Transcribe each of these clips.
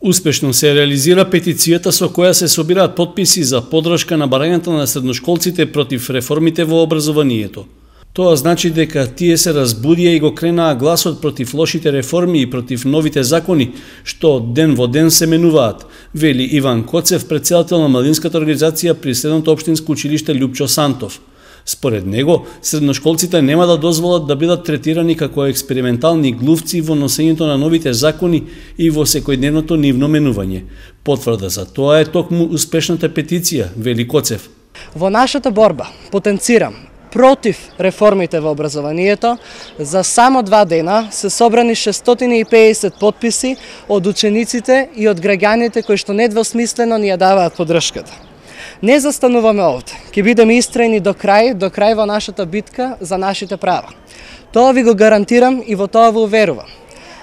Успешно се реализира петицијата со која се собираат потписи за поддршка на барањата на средношколците против реформите во образованието. Тоа значи дека тие се разбудија и го кренаа гласот против лошите реформи и против новите закони, што од ден во ден се менуваат, вели Иван Коцев, претседател на младинската организација при Средното општинско училиште Љупчо Сантов. Според него, средношколците нема да дозволат да бидат третирани како експериментални глувци во носењето на новите закони и во секојдневното нивно менување. Потврда за тоа е токму успешната петиција, вели Коцев. Во нашата борба потенцирам против реформите во образованието, за само 2 дена се собрани 650 потписи од учениците и од граѓаните кои што недвосмислено ни ја даваат поддршката. Не застануваме овде, ќе бидеме истрајни до крај во нашата битка за нашите права. Тоа ви го гарантирам и во тоа ви уверувам.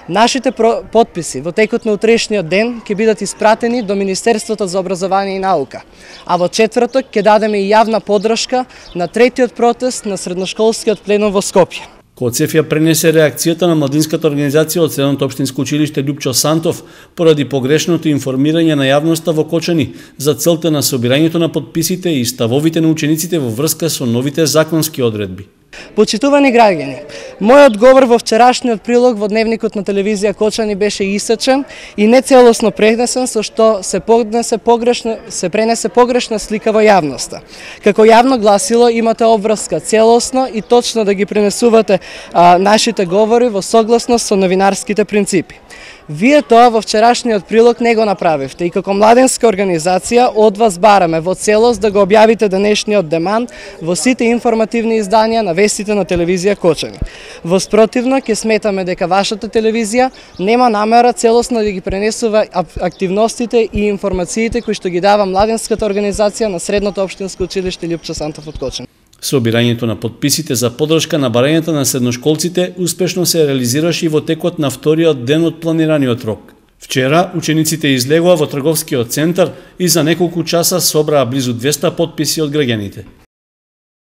Нашите потписи во текот на утрешниот ден ќе бидат испратени до Министерството за образование и наука, а во четврток ќе дадеме и јавна поддршка на третиот протест на средношколскиот пленум во Скопје. Коцев ја пренесе реакцијата на младинската организација од Средното општинско училиште Љупчо Сантов поради погрешното информирање на јавноста во Кочани за целта на собирањето на потписите и ставовите на учениците во врска со новите законски одредби. Почитувани граѓани, мојот говор во вчерашниот прилог во дневникот на телевизија Кочани беше исечен и нецелосно пренесен, со што се пренесе погрешна слика во јавноста. Како јавно гласило имате обврска целосно и точно да ги пренесувате нашите говори во согласност со новинарските принципи. Вие тоа во вчерашниот прилог не го направивте и како младенска организација од вас бараме во целост да го објавите денешниот демант во сите информативни изданија на вестите на телевизија Кочани. Во спротивно ќе сметаме дека вашата телевизија нема намера целосно да ги пренесува активностите и информациите кои што ги дава младенската организација на Средното општинско училиште Љупчо Сантов од Кочани. Собирањето на потписите за поддршка на барањата на средношколците успешно се реализираше и во текот на вториот ден од планираниот рок. Вчера учениците излегоа во трговскиот центар и за неколку часа собраа близу 200 потписи од граѓаните.